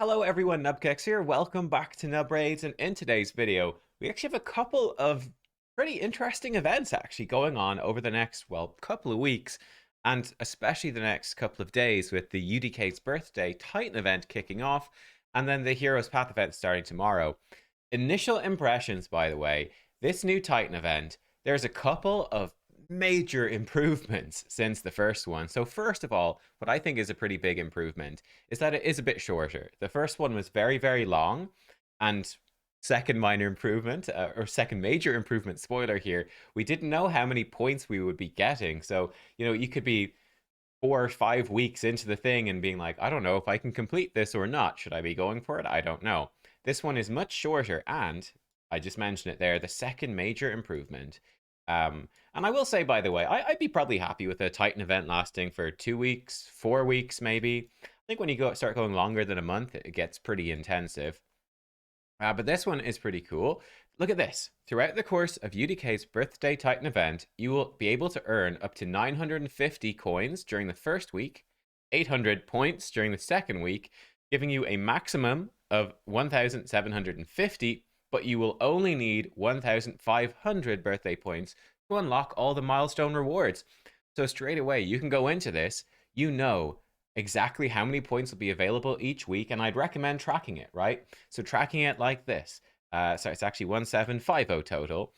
Hello everyone, nubkeks here. Welcome back to Nub Raids, and in today's video, we actually have a couple of pretty interesting events actually going on over the next, well, couple of weeks, and especially the next couple of days with the UDK's birthday Titan event kicking off, and then the Heroes Path event starting tomorrow. Initial impressions, by the way, this new Titan event, there's a couple of major improvements since the first one. So first of all, what I think is a pretty big improvement is that it is a bit shorter. The first one was very, very long, and second minor improvement, or second major improvement, spoiler here, we didn't know how many points we would be getting. So, you could be 4 or 5 weeks into the thing and being like, I don't know if I can complete this or not. Should I be going for it? I don't know. This one is much shorter, and I just mentioned it there, the second major improvement. And I will say, by the way, I'd be probably happy with a Titan event lasting for 2 weeks, 4 weeks, maybe. I think when you start going longer than a month, it gets pretty intensive. But this one is pretty cool. Look at this. Throughout the course of UDK's Birthday Titan event, you will be able to earn up to 950 coins during the first week, 800 points during the second week, giving you a maximum of 1,750, but you will only need 1,500 birthday points to unlock all the milestone rewards. So straight away, you can go into this, you know exactly how many points will be available each week, and I'd recommend tracking it, right? So tracking it like this. So it's actually 1750 total.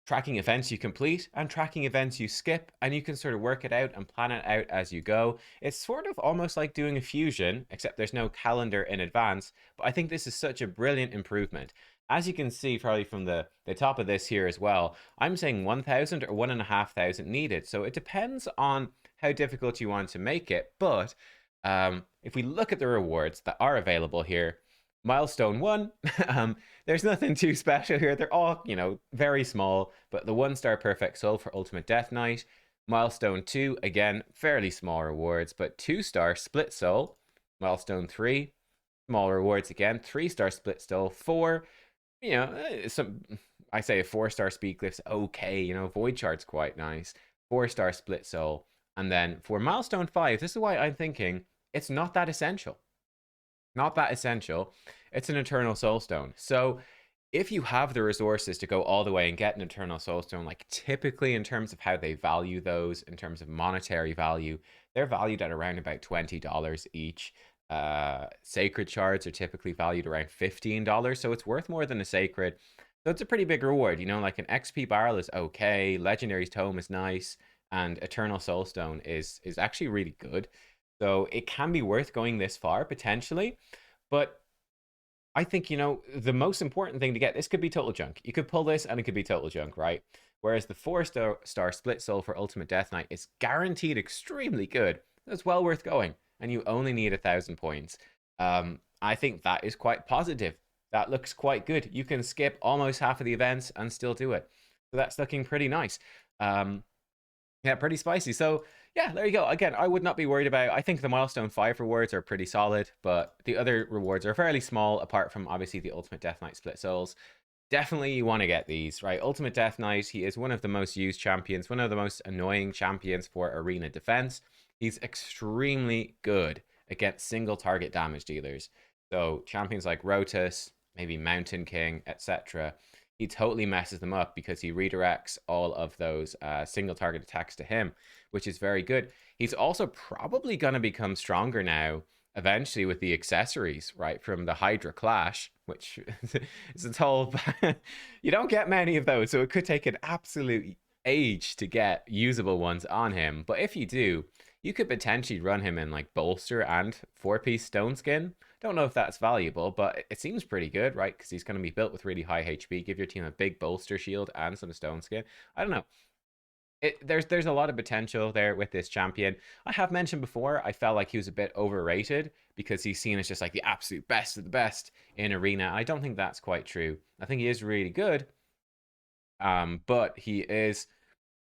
Tracking events you complete and tracking events you skip, and you can sort of work it out and plan it out as you go. It's sort of almost like doing a fusion, except there's no calendar in advance, but I think this is such a brilliant improvement. As you can see probably from the top of this here as well, I'm saying 1,000 or 1,500 needed. So it depends on how difficult you want to make it. But if we look at the rewards that are available here, milestone 1, there's nothing too special here. They're all, very small, but the 1-star perfect soul for ultimate death knight. Milestone 2, again, fairly small rewards, but 2-star split soul. Milestone 3, small rewards again. 3-star split soul. 4, some, I say a 4-star speed glyph's okay. Void chart's quite nice. 4-star split soul. And then for milestone 5, this is why I'm thinking it's not that essential. Not that essential. It's an eternal soulstone. So if you have the resources to go all the way and get an eternal soulstone, like typically in terms of how they value those, in terms of monetary value, they're valued at around about $20 each. Sacred shards are typically valued around $15, so it's worth more than a sacred. So it's a pretty big reward. Like an XP barrel is okay, Legendary's Tome is nice, and Eternal Soulstone is actually really good. So it can be worth going this far potentially, but I think, the most important thing to get, this could be total junk. You could pull this and it could be total junk, right? Whereas the 4-star split soul for Ultimate Death Knight is guaranteed extremely good. It's well worth going, and you only need 1,000 points. I think that is quite positive. That looks quite good. You can skip almost half of the events and still do it. So that's looking pretty nice. Yeah, pretty spicy. So yeah, there you go. Again, I would not be worried about. I think the milestone 5 rewards are pretty solid, but the other rewards are fairly small, apart from obviously the Ultimate Death Knight split souls. Definitely you want to get these, right? Ultimate Death Knight, he is one of the most used champions, one of the most annoying champions for arena defense. He's extremely good against single target damage dealers. So champions like Rotus, maybe Mountain King, etc., he totally messes them up because he redirects all of those single target attacks to him, which is very good. He's also probably going to become stronger now eventually with the accessories, right, from the Hydra Clash, which is a whole you don't get many of those, so it could take an absolute age to get usable ones on him. But if you do, you could potentially run him in like bolster and 4-piece stone skin. Don't know if that's valuable, but it seems pretty good, right? Because he's going to be built with really high HP. Give your team a big bolster shield and some stone skin. I don't know. There's a lot of potential there with this champion. I have mentioned before, I felt like he was a bit overrated because he's seen as just like the absolute best of the best in arena. I don't think that's quite true. I think he is really good, but he is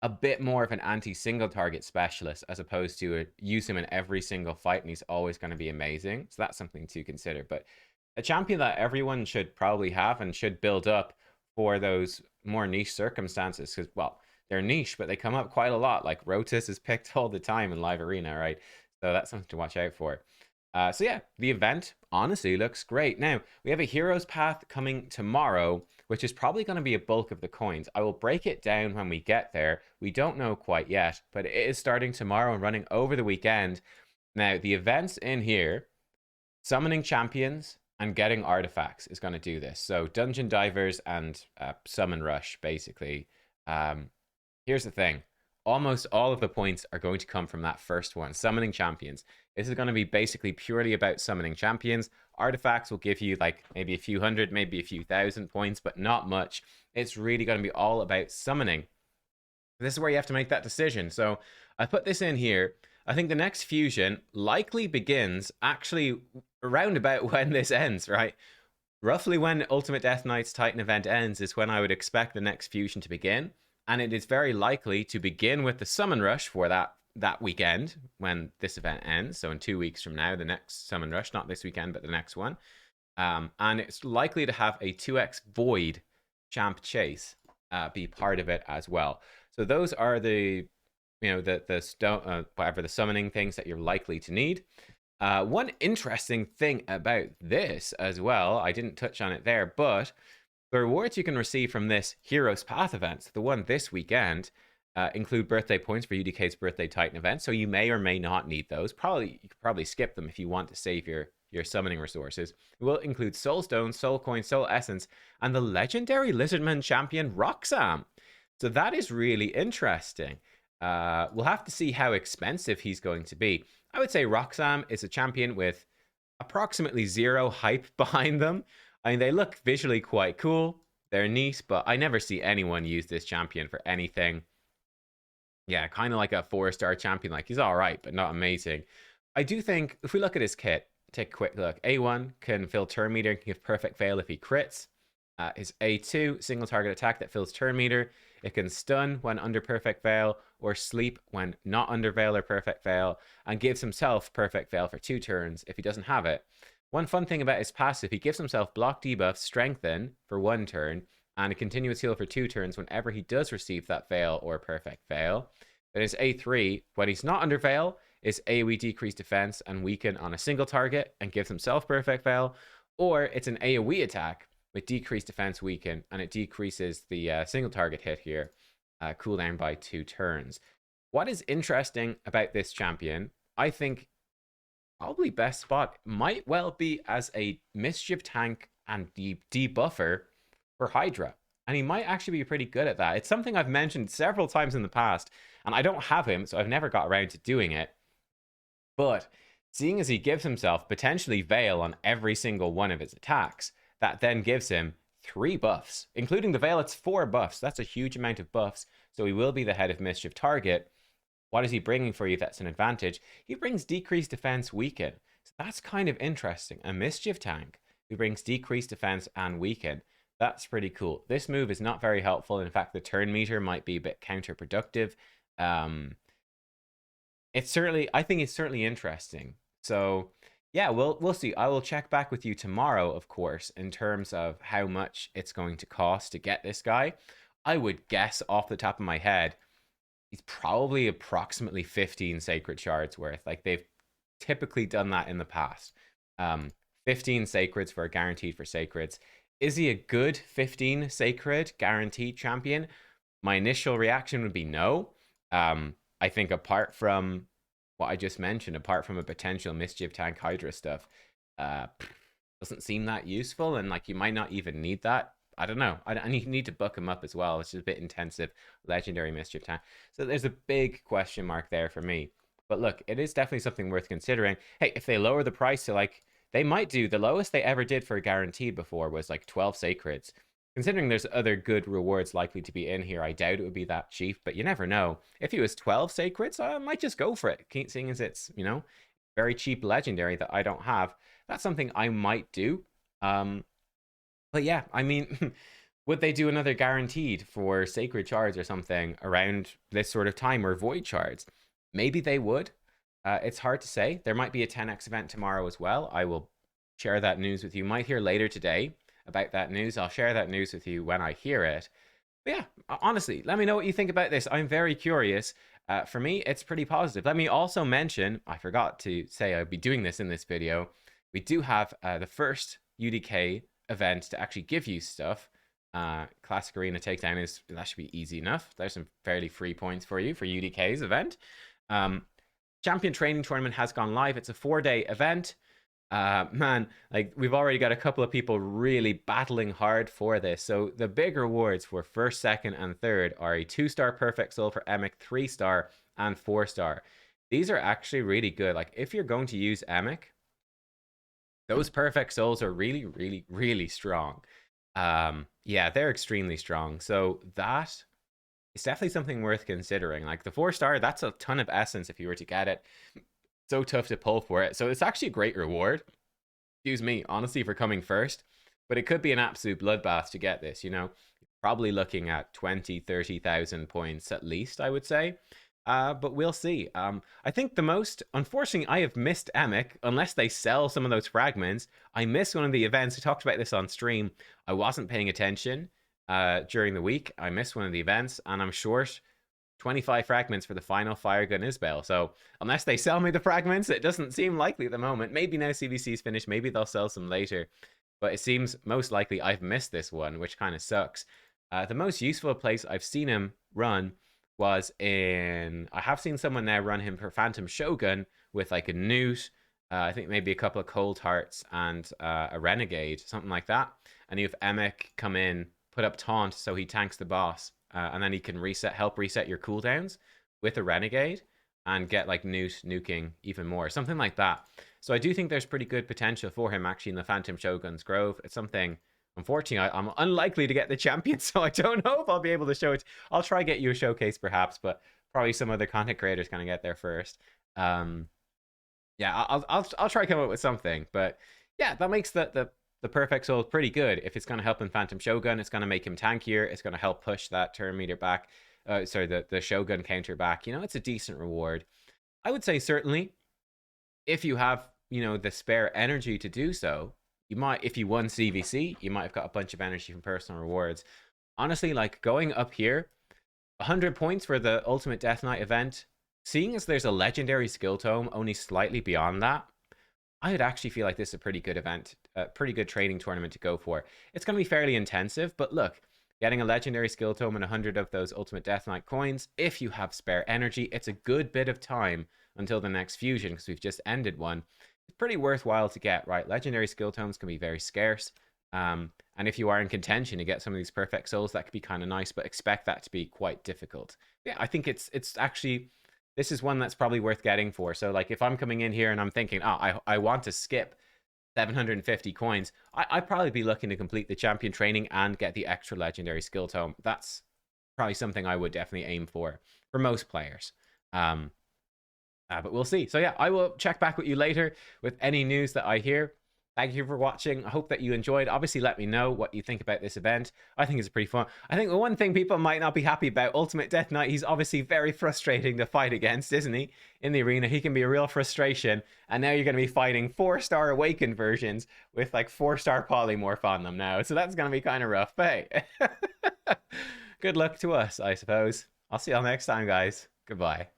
a bit more of an anti-single target specialist as opposed to use him in every single fight and he's always going to be amazing. So that's something to consider. But a champion that everyone should probably have and should build up for those more niche circumstances, because, well, they're niche, but they come up quite a lot. Like Rotus is picked all the time in live arena, right? So that's something to watch out for. So yeah, the event honestly looks great. Now, we have a Heroes Path coming tomorrow, which is probably going to be a bulk of the coins. I will break it down when we get there. We don't know quite yet, but it is starting tomorrow and running over the weekend. Now, the events in here, summoning champions and getting artifacts is going to do this. So dungeon divers and summon rush, basically. Um, Here's the thing. Almost all of the points are going to come from that first one, summoning champions. This is going to be basically purely about summoning champions. Artifacts will give you like maybe a few hundred, maybe a few thousand points, but not much. It's really going to be all about summoning. This is where you have to make that decision. So I put this in here. I think the next fusion likely begins actually around about when this ends, right? Roughly when Ultimate Death Knight's Titan event ends is when I would expect the next fusion to begin. And it is very likely to begin with the Summon Rush for that weekend when this event ends. So in 2 weeks from now, the next Summon Rush, not this weekend, but the next one. And it's likely to have a 2x Void Champ Chase be part of it as well. So those are the, the stone, whatever the summoning things that you're likely to need. One interesting thing about this as well, I didn't touch on it there, but the rewards you can receive from this Heroes Path event, the one this weekend, include birthday points for UDK's Birthday Titan event, so you may or may not need those. You could probably skip them if you want to save your summoning resources. It will include Soul Stones, Soul Coins, Soul Essence, and the legendary Lizardman champion Roxam. So that is really interesting. We'll have to see how expensive he's going to be. I would say Roxam is a champion with approximately zero hype behind them. I mean, they look visually quite cool. They're neat, but I never see anyone use this champion for anything. Yeah, kind of like a 4-star champion. Like, he's all right, but not amazing. I do think, if we look at his kit, take a quick look. A1 can fill turn meter and can give perfect fail if he crits. His A2, single target attack that fills turn meter. It can stun when under perfect veil or sleep when not under veil or perfect veil, and gives himself perfect veil for 2 turns if he doesn't have it. One fun thing about his passive, he gives himself block debuff, strengthen for 1 turn, and a continuous heal for 2 turns whenever he does receive that veil or perfect veil. Then his A3, when he's not under veil, is AoE decrease defense and weaken on a single target and gives himself perfect veil, or it's an AoE attack with decreased defense weaken, and it decreases the single target hit here, cooldown by 2 turns. What is interesting about this champion, I think probably best spot might well be as a mischief tank and debuffer for Hydra. And he might actually be pretty good at that. It's something I've mentioned several times in the past, and I don't have him, so I've never got around to doing it. But seeing as he gives himself potentially Veil on every single one of his attacks, that then gives him 3 buffs, including the Veil. It's 4 buffs. That's a huge amount of buffs. So he will be the head of Mischief target. What is he bringing for you that's an advantage? He brings decreased defense weaken. So that's kind of interesting. A Mischief tank who brings decreased defense and weaken. That's pretty cool. This move is not very helpful. In fact, the turn meter might be a bit counterproductive. I think it's certainly interesting. So yeah, we'll see. I will check back with you tomorrow, of course, in terms of how much it's going to cost to get this guy. I would guess off the top of my head, he's probably approximately 15 sacred shards worth. Like, they've typically done that in the past. 15 sacreds for a guaranteed for sacreds. Is he a good 15 sacred guaranteed champion? My initial reaction would be no. I think apart from what I just mentioned, apart from a potential mischief tank Hydra stuff, doesn't seem that useful, and like, you might not even need that. I don't know. I need to book him up as well. It's just a bit intensive. Legendary mischief tank. So there's a big question mark there for me. But look, it is definitely something worth considering. Hey, if they lower the price to, like, they might do, the lowest they ever did for a guaranteed before was like 12 sacreds. Considering there's other good rewards likely to be in here, I doubt it would be that cheap, but you never know. If he was 12 sacreds, I might just go for it, seeing as it's, very cheap legendary that I don't have. That's something I might do. But yeah, I mean, would they do another guaranteed for sacred shards or something around this sort of time, or void shards? Maybe they would. It's hard to say. There might be a 10x event tomorrow as well. I will share that news with you. Might hear later today about that news. I'll share that news with you when I hear it. But yeah, honestly, let me know what you think about this. I'm very curious. For me, it's pretty positive. Let me also mention, I forgot to say I'd be doing this in this video. We do have the first UDK event to actually give you stuff. Classic Arena Takedown that should be easy enough. There's some fairly free points for you for UDK's event. Champion Training Tournament has gone live. It's a 4-day event. Man, like we've already got a couple of people really battling hard for this. So the big rewards for first, second, and third are a 2-star perfect soul for Emic, 3-star, and 4-star. These are actually really good. Like if you're going to use Emic, those perfect souls are really, really, really strong. Yeah, they're extremely strong. So that is definitely something worth considering. Like the 4-star, that's a ton of essence if you were to get it. So tough to pull for it. So it's actually a great reward. Excuse me, honestly, for coming first. But it could be an absolute bloodbath to get this, you know. Probably looking at 20, 30,000 points at least, I would say. But we'll see. I think the most, unfortunately, I have missed Emic, unless they sell some of those fragments. I missed one of the events. I talked about this on stream. I wasn't paying attention during the week. I missed one of the events, and I'm short 25 fragments for the final Fire Gun Isbell. So unless they sell me the fragments, it doesn't seem likely at the moment. Maybe now CVC's finished, maybe they'll sell some later. But it seems most likely I've missed this one, which kind of sucks. The most useful place I've seen him run was in... I have seen someone now run him for Phantom Shogun with like a Newt, I think maybe a couple of Cold Hearts and a Renegade, something like that. And you have Emic come in, put up Taunt so he tanks the boss. And then he can help reset your cooldowns with a Renegade and get like Newt nuking even more, something like that. So I do think there's pretty good potential for him actually in the Phantom Shogun's Grove. It's something, unfortunately, I'm unlikely to get the champion, so I don't know if I'll be able to show it. I'll try get you a showcase perhaps, but probably some other content creators gonna get there first. Yeah, I'll try come up with something, but yeah, that makes the perfect soul pretty good. If it's going to help in Phantom Shogun, it's going to make him tankier. It's going to help push that turn meter back. Sorry, the Shogun counter back. You know, it's a decent reward. I would say certainly, if you have, you know, the spare energy to do so, you might, if you won CVC, you might have got a bunch of energy from personal rewards. Honestly, like going up here, 100 points for the Ultimate Death Knight event, seeing as there's a legendary skill tome only slightly beyond that, I would actually feel like this is a pretty good event, a pretty good training tournament to go for. It's going to be fairly intensive, but look, getting a legendary skill tome and 100 of those Ultimate Death Knight coins, if you have spare energy, it's a good bit of time until the next fusion, because we've just ended one. It's pretty worthwhile to get, right? Legendary skill tomes can be very scarce. And if you are in contention to get some of these perfect souls, that could be kind of nice, but expect that to be quite difficult. Yeah, I think it's actually... This is one that's probably worth getting for. So like if I'm coming in here and I'm thinking, oh, I want to skip 750 coins, I'd probably be looking to complete the champion training and get the extra legendary skill tome. That's probably something I would definitely aim for most players. But we'll see. So yeah, I will check back with you later with any news that I hear. Thank you for watching. I hope that you enjoyed. Obviously, let me know what you think about this event. I think it's pretty fun. I think the one thing people might not be happy about, Ultimate Death Knight, he's obviously very frustrating to fight against, isn't he? In the arena, he can be a real frustration. And now you're going to be fighting 4-star Awakened versions with like 4-star Polymorph on them now. So that's going to be kind of rough. But hey, good luck to us, I suppose. I'll see y'all next time, guys. Goodbye.